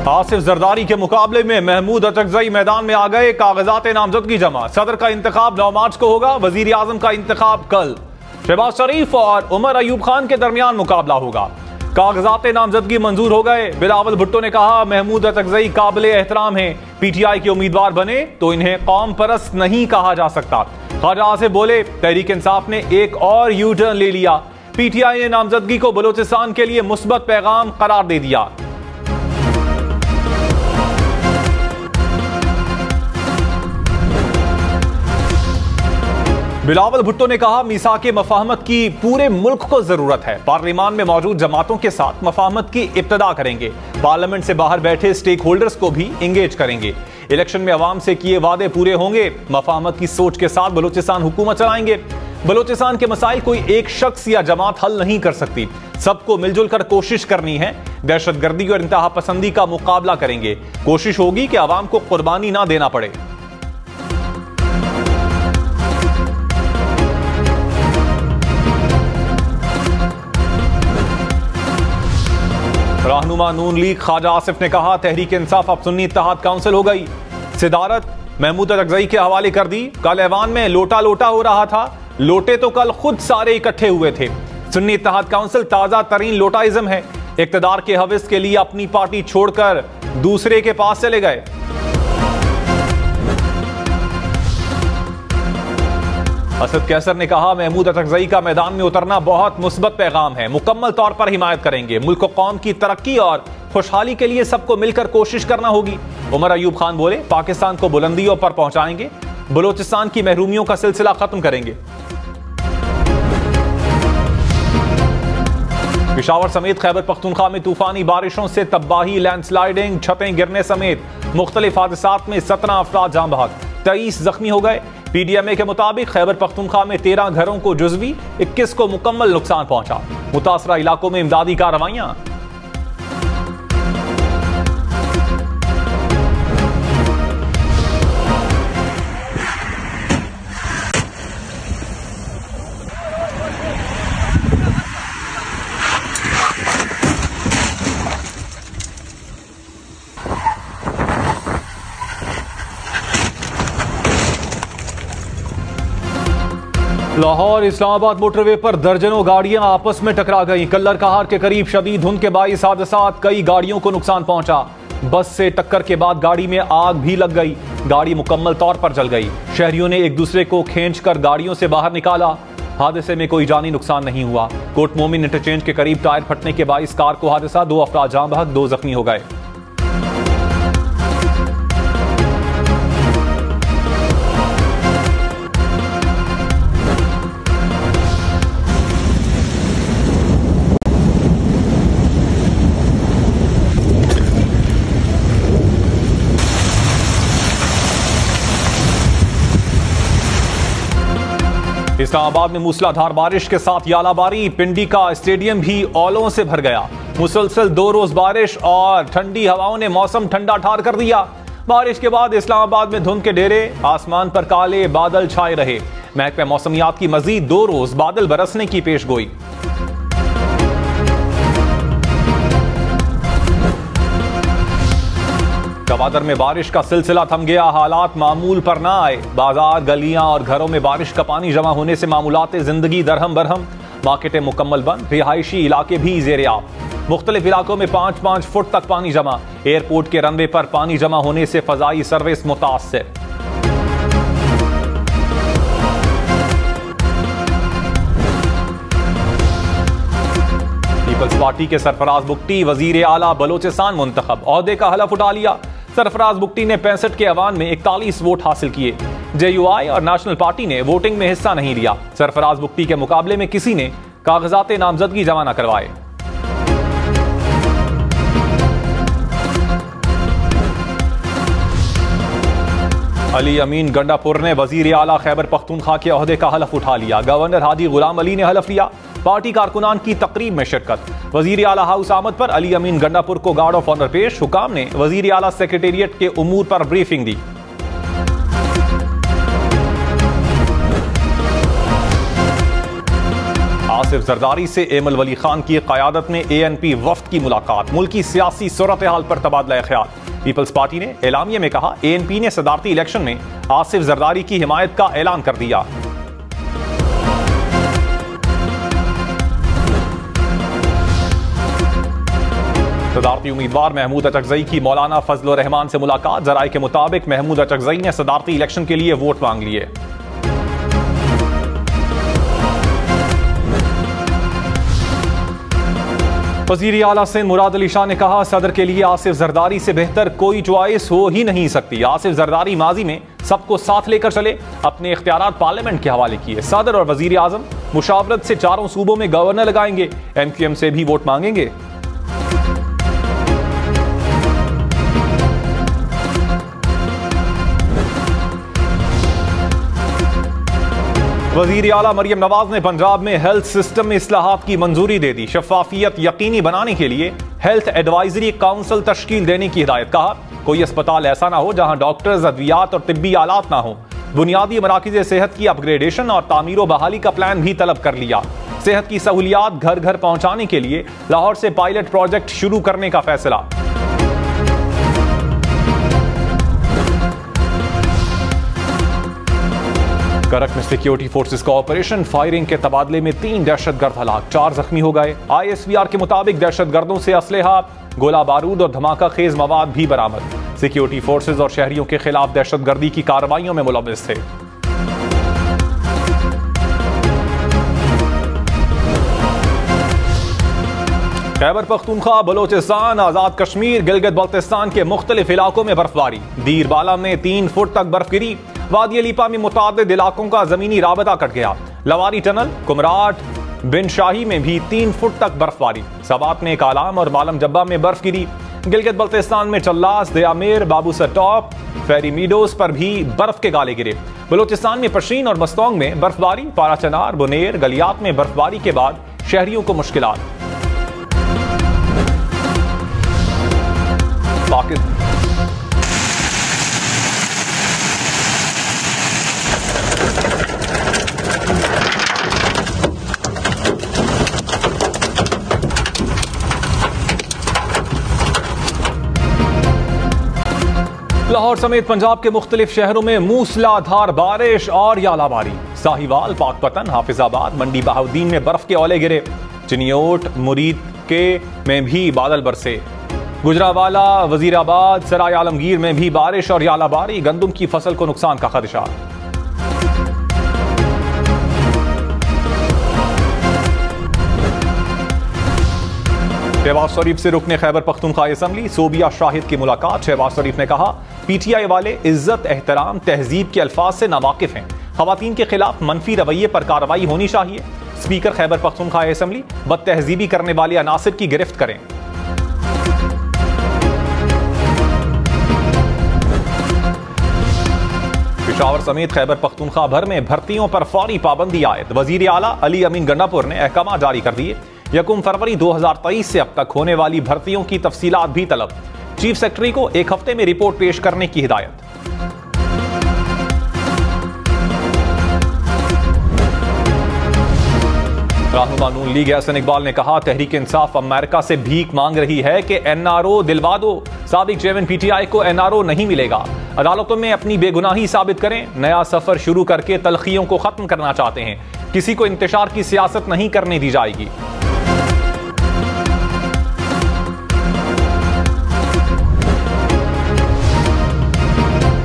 आसिफ जरदारी के मुकाबले में महमूद अचकजई मैदान में आ गए। कागजात नामजदगी जमा। सदर का इंतखाब 9 मार्च को होगा। वजीर आजम का इंतखाब कल। शहबाज शरीफ और उमर अयूब खान के दरमियान मुकाबला होगा। कागजात नामजदगी मंजूर हो गए। बिलावल भुट्टो ने कहा, महमूद अचकजई काबिल एहतराम है। पीटीआई के उम्मीदवार बने तो इन्हें कौम परस्त नहीं कहा जा सकता। ख्वाजा आसिफ बोले, तहरीक इंसाफ ने एक और यू टर्न ले लिया। पीटीआई ने नामजदगी को बलोचिस्तान के लिए मुस्बत पैगाम करार दे दिया। बिलावल भुट्टो ने कहा, मीसाके मफाहमत की पूरे मुल्क को जरूरत है। पार्लियामान में मौजूद जमातों के साथ मफाहमत की इब्तिदा करेंगे। पार्लियामेंट से बाहर बैठे स्टेक होल्डर्स को भी इंगेज करेंगे। इलेक्शन में अवाम से किए वादे पूरे होंगे। मफाहमत की सोच के साथ बलोचिस्तान हुकूमत चलाएंगे। बलोचिस्तान के मसाइल कोई एक शख्स या जमात हल नहीं कर सकती। सबको मिलजुल कर कोशिश करनी है। दहशतगर्दी और इंतहा पसंदी का मुकाबला करेंगे। कोशिश होगी कि अवाम को कुर्बानी ना देना पड़े। रहनुमा नून लीग ख्वाजा आसिफ ने कहा, तहरीक इंसाफ अब सुन्नी इत्तेहाद काउंसिल हो गई। सिदारत महमूद अचकजई के हवाले कर दी। कल ऐवान में लोटा लोटा हो रहा था। लोटे तो कल खुद सारे इकट्ठे हुए थे। सुन्नी इत्तेहाद काउंसिल ताजा तरीन लोटाइज्म है। इक्तदार के हविस के लिए अपनी पार्टी छोड़कर दूसरे के पास चले गए। असद कैसर ने कहा, महमूद अचकजई का मैदान में उतरना बहुत मुस्बत पैगाम है। मुकम्मल तौर पर हिमायत करेंगे। मुल्क कौम की तरक्की और खुशहाली के लिए सबको मिलकर कोशिश करना होगी। उमर अयूब खान बोले, पाकिस्तान को बुलंदियों पर पहुंचाएंगे। बलोचिस्तान की महरूमियों का सिलसिला खत्म करेंगे। पेशावर समेत खैबर पख्तूनख्वा में तूफानी बारिशों से तबाही, लैंडस्लाइडिंग, छतें गिरने समेत मुख्तलिफ हादसात में 17 अफराद जान बहक, 23 जख्मी हो गए। पीडीएमए के मुताबिक खैबर पख्तूनख्वा में 13 घरों को जुज़वी, 21 को मुकम्मल नुकसान पहुंचा। मुतासरा इलाकों में इमदादी कार्रवाइयां। लाहौर इस्लामाबाद मोटरवे पर दर्जनों गाड़ियां आपस में टकरा गईं। कल्लर कहार के करीब शदीद धुंध के बाइस हादसात, कई गाड़ियों को नुकसान पहुंचा। बस से टक्कर के बाद गाड़ी में आग भी लग गई। गाड़ी मुकम्मल तौर पर जल गई। शहरियों ने एक दूसरे को खींचकर गाड़ियों से बाहर निकाला। हादसे में कोई जानी नुकसान नहीं हुआ। कोट मोमिन इंटरचेंज के करीब टायर फटने के बाइस कार को हादसा, 2 अफराद जान बहक, 2 जख्मी हो गए। इस्लामाबाद में मूसलाधार बारिश के साथ यालाबारी, पिंडी का स्टेडियम भी औलों से भर गया। मुसलसल 2 रोज बारिश और ठंडी हवाओं ने मौसम ठंडा ठार कर दिया। बारिश के बाद इस्लामाबाद में धुंध के डेरे, आसमान पर काले बादल छाए रहे। महकमा मौसमियात की मजीद 2 रोज बादल बरसने की पेशगोई। गवादर में बारिश का सिलसिला थम गया। हालात मामूल पर ना आए। बाजार, गलियां और घरों में बारिश का पानी जमा होने से मामूलात जिंदगी दरहम बरहम। मार्केटें मुकम्मल बंद। रिहायशी इलाके भी ज़ेर-ए-आब। मुख्तलिफ इलाकों में 5-5 फुट तक पानी जमा। एयरपोर्ट के रनवे पर पानी जमा होने से फजाई सर्विस मुतासिर। पीपल्स पार्टी के सरफराज बुगटी वजीर आला बलोचिस्तान मुंतखब, ओहदे का हलफ उठा लिया। सरफराज बुगटी ने 65 के अवान में 41 वोट हासिल किए। जेयूआई और नेशनल पार्टी ने वोटिंग में हिस्सा नहीं लिया। सरफराज बुगटी के मुकाबले में किसी ने कागजात नामजदगी जमा न करवाए। अली अमीन गंडापुर ने वजीर आला खैबर पख्तूनख्वा के ओहदे का हलफ उठा लिया। गवर्नर हाजी गुलाम अली ने हलफ लिया। पार्टी कारकुनान की तकरीब में शिरकत। वजीर आला हाउस आमद पर अली अमीन गंडापुर को गार्ड ऑफ ऑनर पेश। हुकाम ने वजीर आला सेक्रेटेरिएट के उमूर पर ब्रीफिंग दी। आसिफ जरदारी से एमल वली खान की क़यादत में ANP वफ्द की मुलाकात, मुल्की सियासी सूरत हाल पर तबादला ख्याल। पीपल्स पार्टी ने एलामिया में कहा ANP ने सदारती इलेक्शन में आसिफ जरदारी की हिमायत का ऐलान कर दिया। सदारती उम्मीदवार महमूद अचकजई की मौलाना फजल रहमान से मुलाकात, जराये के मुताबिक महमूद अचकजई ने सदारती इलेक्शन के लिए वोट मांग लिए। वज़ीर आला सिंध मुराद अली शाह ने कहा सदर के लिए आसिफ जरदारी से बेहतर कोई च्वाइस हो ही नहीं सकती। आसिफ जरदारी माजी में सबको साथ लेकर चले, अपने इख्तियारात पार्लियामेंट के हवाले किए। सदर और वज़ीर आज़म मुशावरत से चारों सूबों में गवर्नर लगाएंगे, MQM से भी वोट मांगेंगे। वज़ीर आला मरियम नवाज ने पंजाब में हेल्थ सिस्टम में इस्लाहात की मंजूरी दे दी। शफाफियत यकीनी बनाने के लिए हेल्थ एडवाइजरी काउंसिल तश्कील देने की हिदायत। कहा कोई अस्पताल ऐसा ना हो जहां डॉक्टर्स, अद्वियात और तिब्बी आलात ना हो। बुनियादी मराकिज़ सेहत की अपग्रेडेशन और तामीर व बहाली का प्लान भी तलब कर लिया। सेहत की सहूलियात घर घर पहुंचाने के लिए लाहौर से पायलट प्रोजेक्ट शुरू करने का फैसला। करक में सिक्योरिटी फोर्सेस का ऑपरेशन, फायरिंग के तबादले में 3 दहशतगर्द हलाक, 4 जख्मी हो गए। ISVR के मुताबिक दहशतगर्दों से असलहा, गोला बारूद और धमाका खेज मवाद भी बरामद। सिक्योरिटी फोर्सेस और शहरियों के खिलाफ दहशतगर्दी की कार्रवाइयों में मुलव्विस थे। खैबर पख्तूनख्वा, बलोचिस्तान, आजाद कश्मीर, गिलगित बल्तिस्तान के मुख्तलिफ इलाकों में बर्फबारी। दीर बाला में 3 फुट तक बर्फ गिरी। वादी अलीपा में मुतादिद इलाकों का जमीनी राबता कट गया। लवारी टनल, कुमराट, बिन शाही में भी 3 फुट तक बर्फबारी। सबात में कालाम और मालम जब्बा में बर्फ गिरी। गिलगित बल्तिस्तान में चल्लास, दयामेर, बाबूसर टॉप, फेरी मीडोज पर भी बर्फ के गाले गिरे। बलोचिस्तान में पशीन और मस्तोंग में बर्फबारी। पाराचनार, बुनेर, गलियात में बर्फबारी के बाद शहरियों को मुश्किलात। लाहौर समेत पंजाब के मुख्तलिफ शहरों में मूसलाधार बारिश और यालाबारी। साहिवाल, पाकपतन, हाफिजाबाद, मंडी बहाउद्दीन में बर्फ के ओले गिरे। चिनियोट, मुरीद के में भी बादल बरसे। गुजरावाला, वजीराबाद, सराय आलमगीर में भी बारिश और यालाबारी। गंदम की फसल को नुकसान का खदशा। शहबाज शरीफ से रुकने खैबर पख्तूनख्वा असम्बली, सोबिया शाहिद की मुलाकात। शहबाज शरीफ ने कहा PTI वाले इज्जत, एहतराम, तहजीब के अल्फाज से नावाकिफ हैं। खवातीन के खिलाफ मनफी रवैये पर कार्रवाई होनी चाहिए। स्पीकर खैबर पख्तूनख्वा असम्बली, बदतहजीबी करने वाले अनासिर की गिरफ्त करें। पेशावर समेत खैबर पख्तूनख्वा भर में भर्तियों पर फौरी पाबंदी आयद। वजीर आला अली अमीन गंडापुर ने अहकाम जारी कर दिए। 1 फरवरी 2023 से अब तक होने वाली भर्तियों की तफसीलात भी तलब। चीफ सेक्रेटरी को 1 हफ्ते में रिपोर्ट पेश करने की हिदायत। रहनुमा नून लीग एहसन इकबाल ने कहा तहरीक इंसाफ अमेरिका से भीख मांग रही है कि NRO दिलवा दो। साबिक चेयरमैन PTI को NRO नहीं मिलेगा। अदालतों में अपनी बेगुनाही साबित करें। नया सफर शुरू करके तलखियों को खत्म करना चाहते हैं। किसी को इंतशार की सियासत नहीं करने दी जाएगी।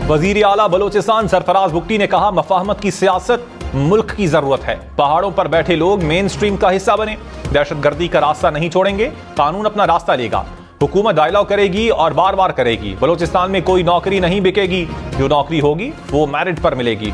वजीर आला बलोचिस्तान सरफराज बुगटी ने कहा मफाहमत की सियासत मुल्क की जरूरत है। पहाड़ों पर बैठे लोग मेन स्ट्रीम का हिस्सा बने। दहशतगर्दी का रास्ता नहीं छोड़ेंगे। कानून अपना रास्ता लेगा। हुकूमत डायलॉग करेगी और बार बार करेगी। बलोचिस्तान में कोई नौकरी नहीं बिकेगी। जो नौकरी होगी वो मेरिट पर मिलेगी।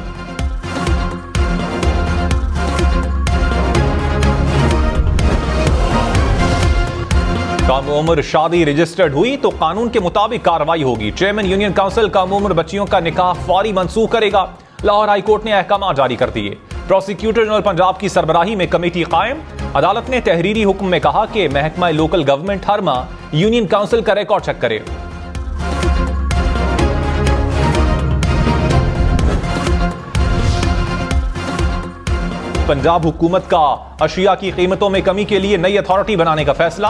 कम उम्र शादी रजिस्टर्ड हुई तो कानून के मुताबिक कार्रवाई होगी। चेयरमैन यूनियन काउंसिल कम उम्र बच्चियों का निकाह फौरी मंसूख करेगा। लाहौर हाई कोर्ट ने अहकाम जारी कर दिए। प्रोसिक्यूटर जनरल पंजाब की सरबराही में कमेटी कायम। अदालत ने तहरीरी हुक्म में कहा कि महकमा लोकल गवर्नमेंट हर माह यूनियन काउंसिल का रिकॉर्ड चेक करे। पंजाब हुकूमत का अशिया की कीमतों में कमी के लिए नई अथॉरिटी बनाने का फैसला।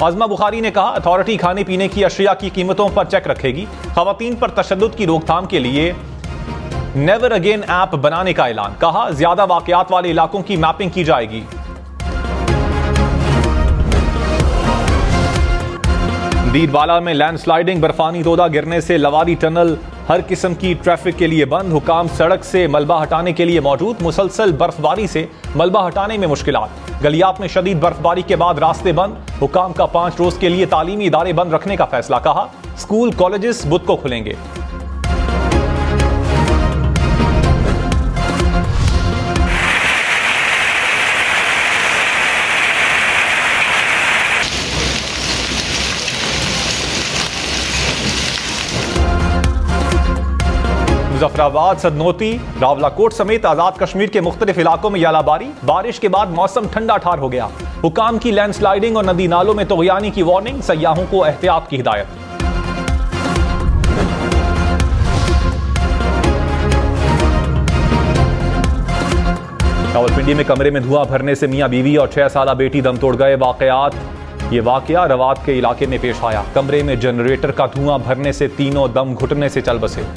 आज़मा बुखारी ने कहा, अथॉरिटी खाने पीने की अशिया की कीमतों पर चेक रखेगी। खवातीन पर तशद्दुद की रोकथाम के लिए नेवर अगेन ऐप बनाने का ऐलान। कहा, ज्यादा वाकयात वाले इलाकों की मैपिंग की जाएगी। दीरवाला में लैंडस्लाइडिंग, बर्फानी तोदा गिरने से लवारी टनल हर किस्म की ट्रैफिक के लिए बंद। हुकाम सड़क से मलबा हटाने के लिए मौजूद। मुसलसल बर्फबारी से मलबा हटाने में मुश्किलात। गलियात में शदीद बर्फबारी के बाद रास्ते बंद। हुकाम का 5 रोज के लिए तालीमी इदारे बंद रखने का फैसला। कहा, स्कूल कॉलेजेस बुध को खुलेंगे। मुजफ्फराबाद, सदनोती, रावलाकोट समेत आजाद कश्मीर के मुख्तलिफ इलाकों में यालाबारी। बारिश के बाद मौसम ठंडा ठार हो गया। हुकाम की लैंडस्लाइडिंग और नदी नालों में तुग़यानी की वार्निंग। सयाहों को एहतियात की हिदायत। रावलपिंडी में कमरे में धुआं भरने से मियां बीवी और 6 साला बेटी दम तोड़ गए। ये वाकया रवात के इलाके में पेश आया। कमरे में जनरेटर का धुआं भरने से तीनों दम घुटने से चल बसे।